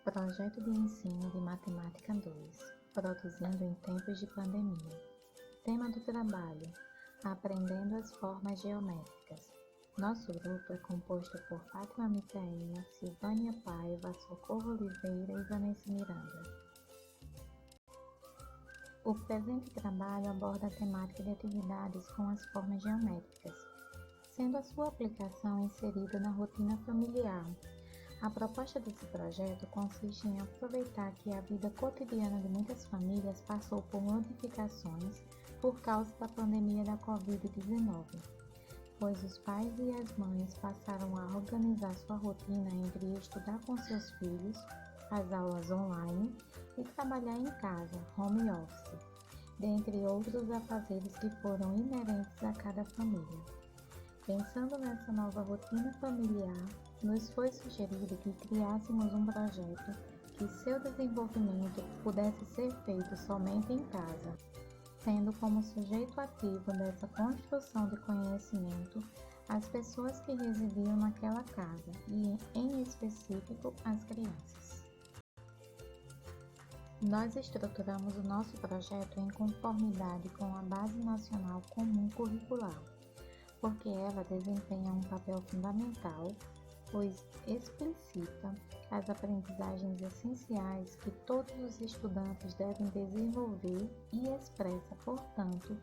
Projeto de ensino de Matemática 2, produzindo em tempos de pandemia. Tema do trabalho: aprendendo as formas geométricas. Nosso grupo é composto por Fátima Micaela, Silvânia Paiva, Socorro Oliveira e Vanessa Miranda. O presente trabalho aborda a temática de atividades com as formas geométricas, sendo a sua aplicação inserida na rotina familiar. A proposta desse projeto consiste em aproveitar que a vida cotidiana de muitas famílias passou por modificações por causa da pandemia da Covid-19, pois os pais e as mães passaram a organizar sua rotina entre estudar com seus filhos, as aulas online e trabalhar em casa, home office, dentre outros afazeres que foram inerentes a cada família. Pensando nessa nova rotina familiar, nos foi sugerido que criássemos um projeto que seu desenvolvimento pudesse ser feito somente em casa, tendo como sujeito ativo dessa construção de conhecimento as pessoas que residiam naquela casa e, em específico, as crianças. Nós estruturamos o nosso projeto em conformidade com a Base Nacional Comum Curricular, porque ela desempenha um papel fundamental, pois explicita as aprendizagens essenciais que todos os estudantes devem desenvolver e expressa, portanto,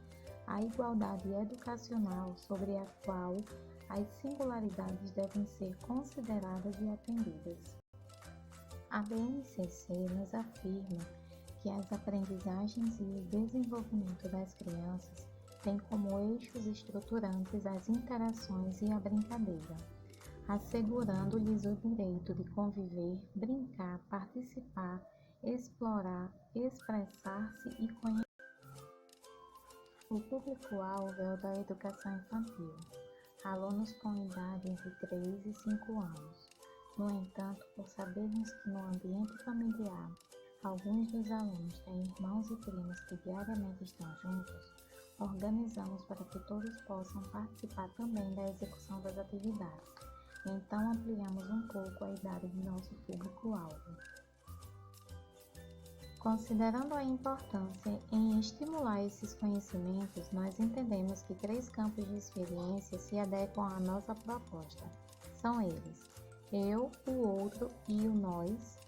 a igualdade educacional sobre a qual as singularidades devem ser consideradas e atendidas. A BNCC nos afirma que as aprendizagens e o desenvolvimento das crianças têm como eixos estruturantes as interações e a brincadeira, assegurando-lhes o direito de conviver, brincar, participar, explorar, expressar-se e conhecer. O público-alvo é o da educação infantil, alunos com idade entre 3 e 5 anos. No entanto, por sabermos que no ambiente familiar, alguns dos alunos têm irmãos e primos que diariamente estão juntos, organizamos para que todos possam participar também da execução das atividades. Então, ampliamos um pouco a idade de nosso público-alvo. Considerando a importância em estimular esses conhecimentos, nós entendemos que 3 campos de experiência se adequam à nossa proposta. São eles: eu, o outro e o nós,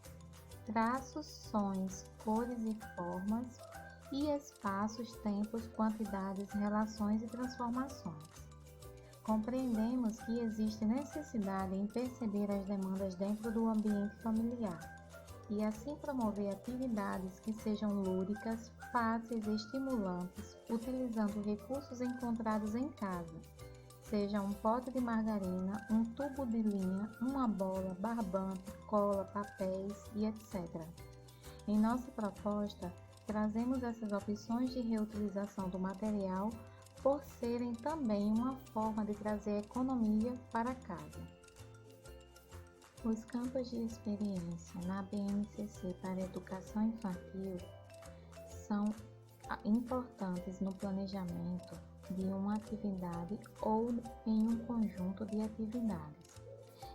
traços, sons, cores e formas, e espaços, tempos, quantidades, relações e transformações. Compreendemos que existe necessidade em perceber as demandas dentro do ambiente familiar e assim promover atividades que sejam lúdicas, fáceis e estimulantes, utilizando recursos encontrados em casa, seja um pote de margarina, um tubo de linha, uma bola, barbante, cola, papéis e etc. Em nossa proposta, trazemos essas opções de reutilização do material por serem também uma forma de trazer economia para casa. Os campos de experiência na BNCC para a educação infantil são importantes no planejamento de uma atividade ou em um conjunto de atividades.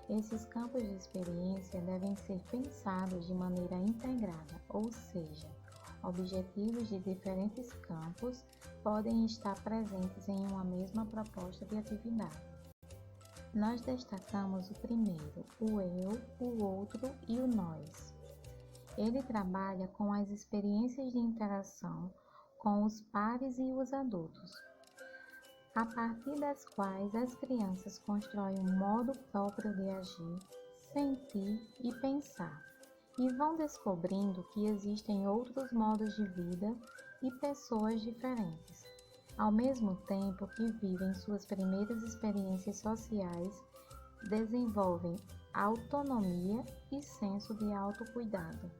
Esses campos de experiência devem ser pensados de maneira integrada, ou seja, objetivos de diferentes campos podem estar presentes em uma mesma proposta de atividade. Nós destacamos o primeiro, o eu, o outro e o nós. Ele trabalha com as experiências de interação com os pares e os adultos, a partir das quais as crianças constroem um modo próprio de agir, sentir e pensar, e vão descobrindo que existem outros modos de vida e pessoas diferentes, ao mesmo tempo que vivem suas primeiras experiências sociais, desenvolvem autonomia e senso de autocuidado.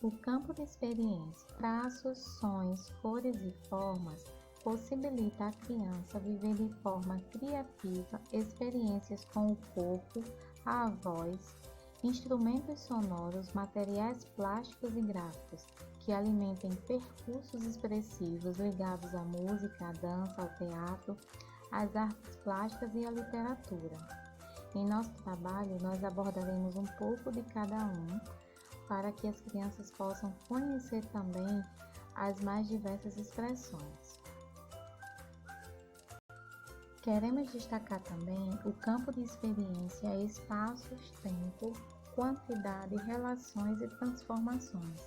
O campo de experiência, traços, sons, cores e formas possibilita à criança viver de forma criativa experiências com o corpo, a voz, instrumentos sonoros, materiais plásticos e gráficos que alimentem percursos expressivos ligados à música, à dança, ao teatro, às artes plásticas e à literatura. Em nosso trabalho, nós abordaremos um pouco de cada um, para que as crianças possam conhecer também as mais diversas expressões. Queremos destacar também o campo de experiência, espaços, tempo, quantidade, relações e transformações.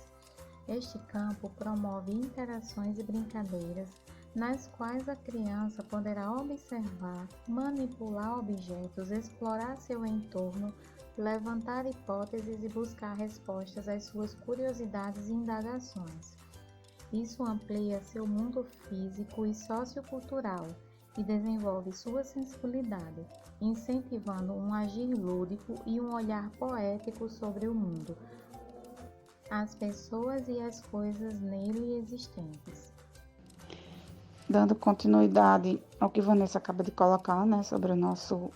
Este campo promove interações e brincadeiras nas quais a criança poderá observar, manipular objetos, explorar seu entorno, levantar hipóteses e buscar respostas às suas curiosidades e indagações. Isso amplia seu mundo físico e sociocultural e desenvolve sua sensibilidade, incentivando um agir lúdico e um olhar poético sobre o mundo, as pessoas e as coisas nele existentes. Dando continuidade ao que Vanessa acaba de colocar, né, sobre o nosso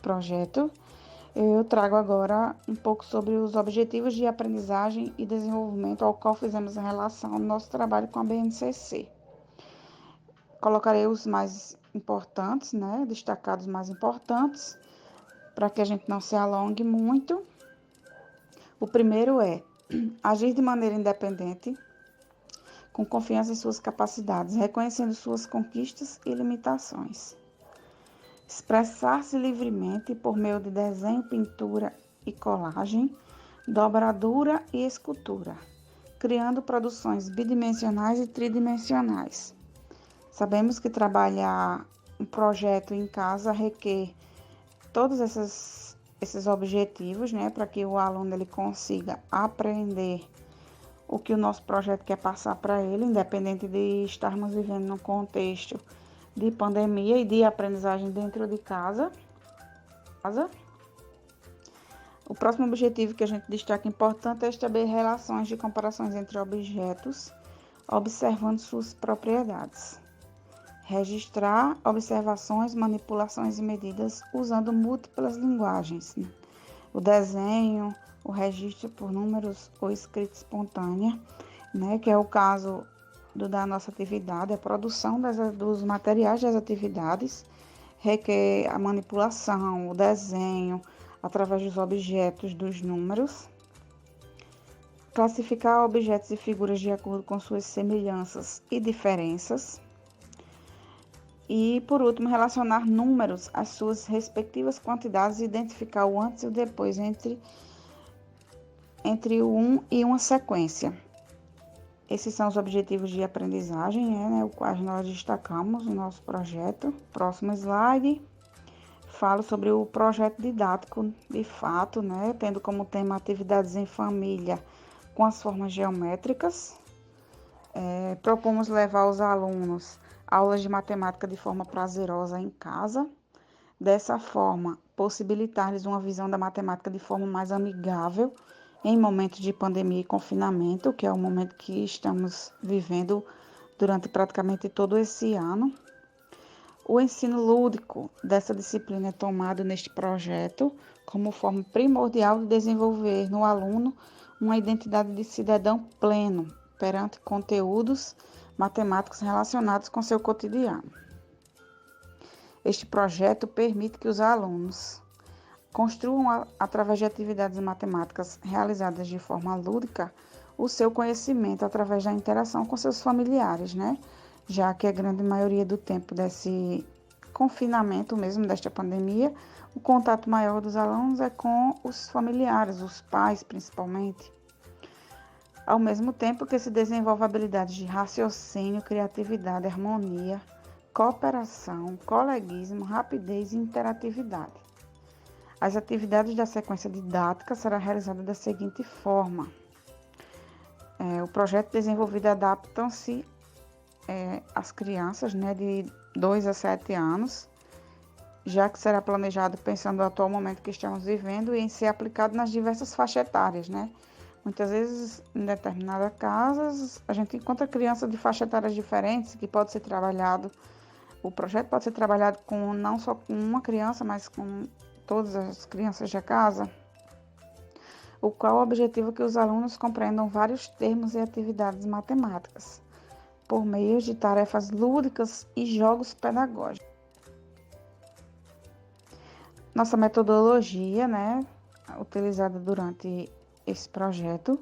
projeto, eu trago agora um pouco sobre os objetivos de aprendizagem e desenvolvimento ao qual fizemos em relação ao nosso trabalho com a BNCC. Colocarei os mais importantes, né, destacados mais importantes, para que a gente não se alongue muito. O primeiro é agir de maneira independente, com confiança em suas capacidades, reconhecendo suas conquistas e limitações. Expressar-se livremente por meio de desenho, pintura e colagem, dobradura e escultura, criando produções bidimensionais e tridimensionais. Sabemos que trabalhar um projeto em casa requer todos esses objetivos, né, para que o aluno ele consiga aprender o que o nosso projeto quer passar para ele, independente de estarmos vivendo num contexto de pandemia e de aprendizagem dentro de casa. O próximo objetivo que a gente destaca importante é estabelecer relações de comparações entre objetos, observando suas propriedades. Registrar observações, manipulações e medidas usando múltiplas linguagens, né? O desenho, o registro por números ou escrita espontânea, né? Que é o caso da nossa atividade, a produção dos materiais das atividades, requer a manipulação, o desenho, através dos objetos, dos números. Classificar objetos e figuras de acordo com suas semelhanças e diferenças. E, por último, relacionar números às suas respectivas quantidades e identificar o antes e o depois entre o um e uma sequência. Esses são os objetivos de aprendizagem, né, o qual nós destacamos no nosso projeto. Próximo slide. Falo sobre o projeto didático, de fato, né, tendo como tema atividades em família com as formas geométricas. Propomos levar os alunos aulas de matemática de forma prazerosa em casa. Dessa forma, possibilitar-lhes uma visão da matemática de forma mais amigável em momentos de pandemia e confinamento, que é o momento que estamos vivendo durante praticamente todo esse ano. O ensino lúdico dessa disciplina é tomado neste projeto como forma primordial de desenvolver no aluno uma identidade de cidadão pleno perante conteúdos matemáticos relacionados com seu cotidiano. Este projeto permite que os alunos construam, através de atividades matemáticas realizadas de forma lúdica, o seu conhecimento através da interação com seus familiares, né? Já que a grande maioria do tempo desse confinamento mesmo, desta pandemia, o contato maior dos alunos é com os familiares, os pais principalmente. Ao mesmo tempo que se desenvolve habilidades de raciocínio, criatividade, harmonia, cooperação, coleguismo, rapidez e interatividade. As atividades da sequência didática serão realizadas da seguinte forma. O projeto desenvolvido adaptam-se às crianças, né, de 2 a 7 anos, já que será planejado pensando no atual momento que estamos vivendo e em ser aplicado nas diversas faixas etárias, né? Muitas vezes, em determinadas casas, a gente encontra crianças de faixas etárias diferentes que pode ser trabalhado. O projeto pode ser trabalhado com não só com uma criança, mas com todas as crianças da casa, o qual o objetivo é que os alunos compreendam vários termos e atividades matemáticas, por meio de tarefas lúdicas e jogos pedagógicos. Nossa metodologia, né, utilizada durante esse projeto,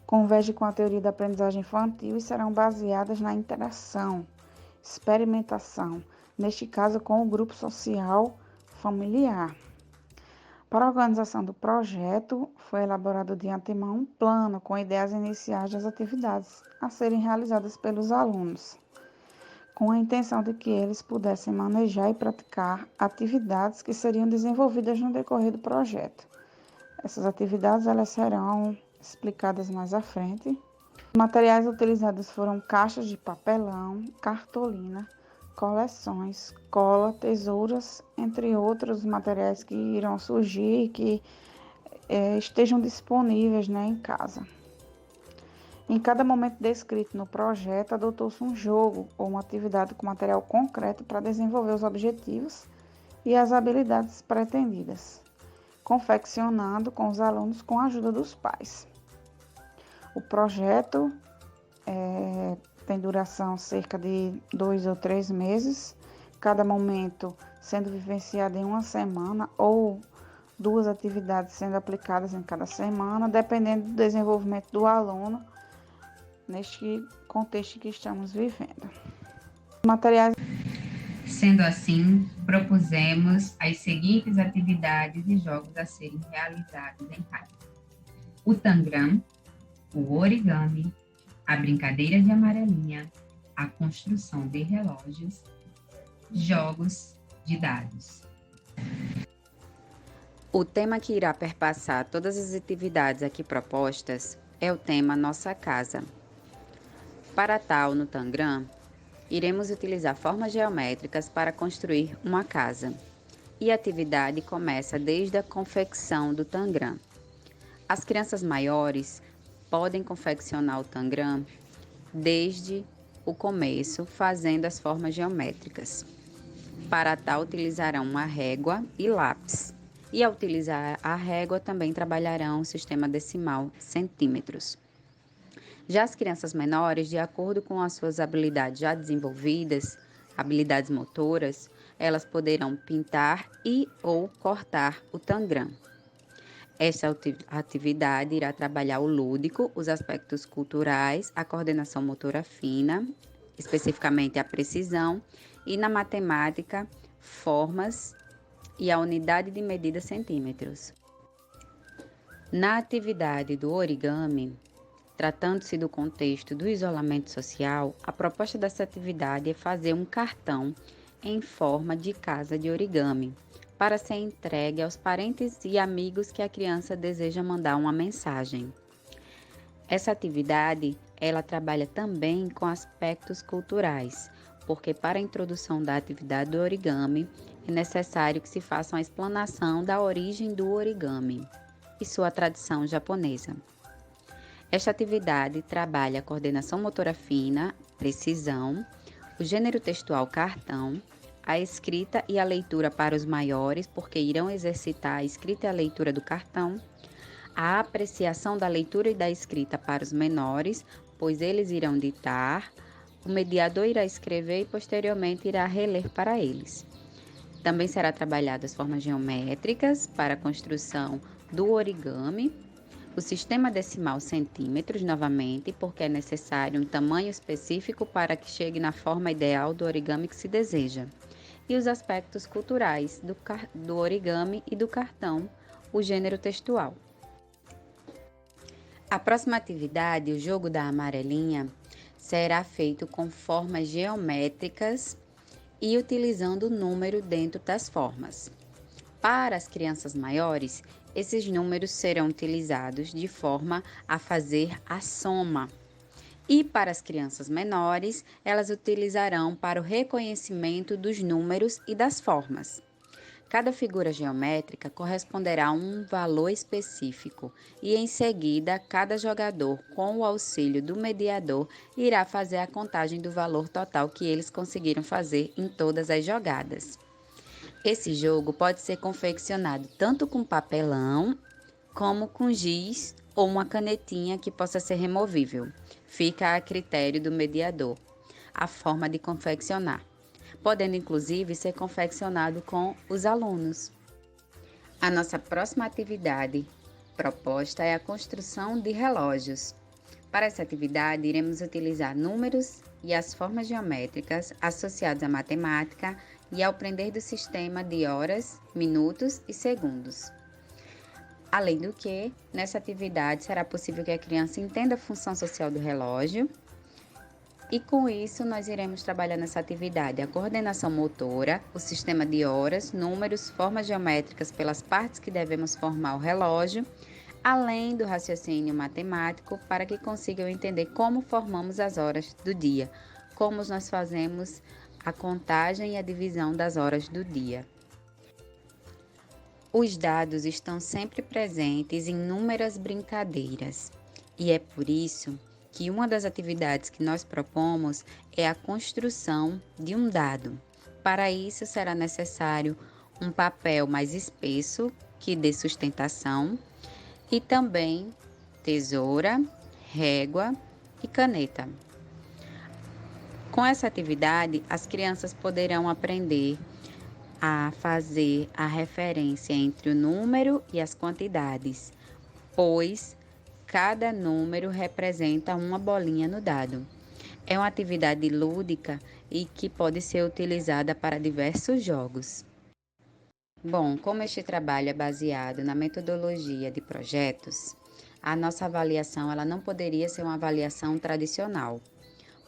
converge com a teoria da aprendizagem infantil e serão baseadas na interação, experimentação, neste caso com o grupo social familiar. Para a organização do projeto, foi elaborado de antemão um plano com ideias iniciais das atividades a serem realizadas pelos alunos, com a intenção de que eles pudessem manejar e praticar atividades que seriam desenvolvidas no decorrer do projeto. Essas atividades elas serão explicadas mais à frente. Os materiais utilizados foram caixas de papelão, cartolina, coleções, cola, tesouras, entre outros materiais que irão surgir e que estejam disponíveis, né, em casa. Em cada momento descrito no projeto, adotou-se um jogo ou uma atividade com material concreto para desenvolver os objetivos e as habilidades pretendidas, confeccionado com os alunos com a ajuda dos pais. O projeto tem duração cerca de 2 ou 3 meses, cada momento sendo vivenciado em uma semana ou 2 atividades sendo aplicadas em cada semana, dependendo do desenvolvimento do aluno neste contexto que estamos vivendo. Materiais. Sendo assim, propusemos as seguintes atividades e jogos a serem realizados em casa: o tangram, o origami, a brincadeira de amarelinha, a construção de relógios, jogos de dados. O tema que irá perpassar todas as atividades aqui propostas é o tema Nossa Casa. Para tal, no tangram, iremos utilizar formas geométricas para construir uma casa. E a atividade começa desde a confecção do tangram. As crianças maiores podem confeccionar o tangram desde o começo, fazendo as formas geométricas. Para tal, utilizarão uma régua e lápis. E ao utilizar a régua, também trabalharão o sistema decimal centímetros. Já as crianças menores, de acordo com as suas habilidades já desenvolvidas, habilidades motoras, elas poderão pintar e ou cortar o tangram. Esta atividade irá trabalhar o lúdico, os aspectos culturais, a coordenação motora fina, especificamente a precisão, e na matemática, formas e a unidade de medida centímetros. Na atividade do origami, tratando-se do contexto do isolamento social, a proposta dessa atividade é fazer um cartão em forma de casa de origami, para ser entregue aos parentes e amigos que a criança deseja mandar uma mensagem. Essa atividade, ela trabalha também com aspectos culturais, porque para a introdução da atividade do origami, é necessário que se faça uma explanação da origem do origami e sua tradição japonesa. Esta atividade trabalha a coordenação motora fina, precisão, o gênero textual cartão, a escrita e a leitura para os maiores, porque irão exercitar a escrita e a leitura do cartão, a apreciação da leitura e da escrita para os menores, pois eles irão ditar, o mediador irá escrever e posteriormente irá reler para eles. Também será trabalhado as formas geométricas para a construção do origami, o sistema decimal centímetros, novamente, porque é necessário um tamanho específico para que chegue na forma ideal do origami que se deseja. E os aspectos culturais do origami e do cartão, o gênero textual. A próxima atividade, o jogo da amarelinha, será feito com formas geométricas e utilizando o número dentro das formas. Para as crianças maiores, esses números serão utilizados de forma a fazer a soma. E para as crianças menores, elas utilizarão para o reconhecimento dos números e das formas. Cada figura geométrica corresponderá a um valor específico e, em seguida, cada jogador, com o auxílio do mediador, irá fazer a contagem do valor total que eles conseguiram fazer em todas as jogadas. Esse jogo pode ser confeccionado tanto com papelão, como com giz ou uma canetinha que possa ser removível. Fica a critério do mediador a forma de confeccionar, podendo inclusive ser confeccionado com os alunos. A nossa próxima atividade proposta é a construção de relógios. Para essa atividade, iremos utilizar números e as formas geométricas associadas à matemática e ao aprender do sistema de horas, minutos e segundos. Além do que, nessa atividade será possível que a criança entenda a função social do relógio e com isso nós iremos trabalhar nessa atividade a coordenação motora, o sistema de horas, números, formas geométricas pelas partes que devemos formar o relógio, além do raciocínio matemático para que consigam entender como formamos as horas do dia, como nós fazemos a contagem e a divisão das horas do dia. Os dados estão sempre presentes em inúmeras brincadeiras e é por isso que uma das atividades que nós propomos é a construção de um dado. Para isso será necessário um papel mais espesso que dê sustentação e também tesoura, régua e caneta. Com essa atividade, as crianças poderão aprender a fazer a referência entre o número e as quantidades, pois cada número representa uma bolinha no dado. É uma atividade lúdica e que pode ser utilizada para diversos jogos. Bom, como este trabalho é baseado na metodologia de projetos, a nossa avaliação ela não poderia ser uma avaliação tradicional.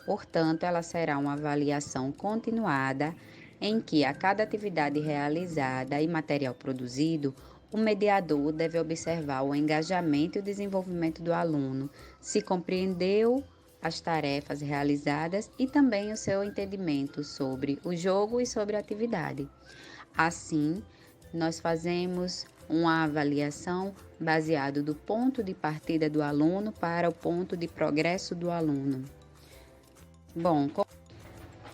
Portanto, ela será uma avaliação continuada em que a cada atividade realizada e material produzido, o mediador deve observar o engajamento e o desenvolvimento do aluno, se compreendeu as tarefas realizadas e também o seu entendimento sobre o jogo e sobre a atividade. Assim, nós fazemos uma avaliação baseada do ponto de partida do aluno para o ponto de progresso do aluno. Bom,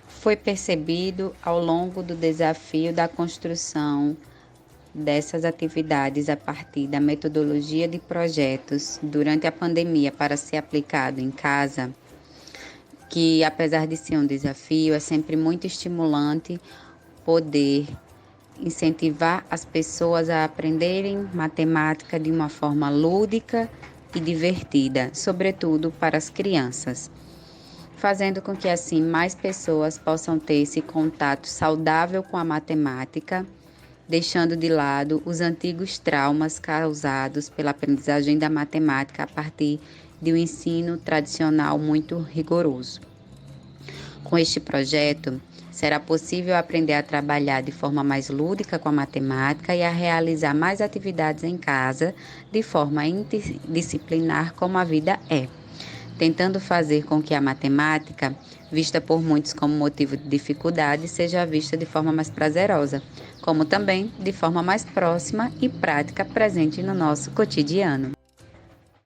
foi percebido ao longo do desafio da construção dessas atividades a partir da metodologia de projetos durante a pandemia para ser aplicado em casa, que apesar de ser um desafio, é sempre muito estimulante poder incentivar as pessoas a aprenderem matemática de uma forma lúdica e divertida, sobretudo para as crianças, fazendo com que assim mais pessoas possam ter esse contato saudável com a matemática, deixando de lado os antigos traumas causados pela aprendizagem da matemática a partir de um ensino tradicional muito rigoroso. Com este projeto, será possível aprender a trabalhar de forma mais lúdica com a matemática e a realizar mais atividades em casa de forma interdisciplinar como a vida é, tentando fazer com que a matemática, vista por muitos como motivo de dificuldade, seja vista de forma mais prazerosa, como também de forma mais próxima e prática presente no nosso cotidiano.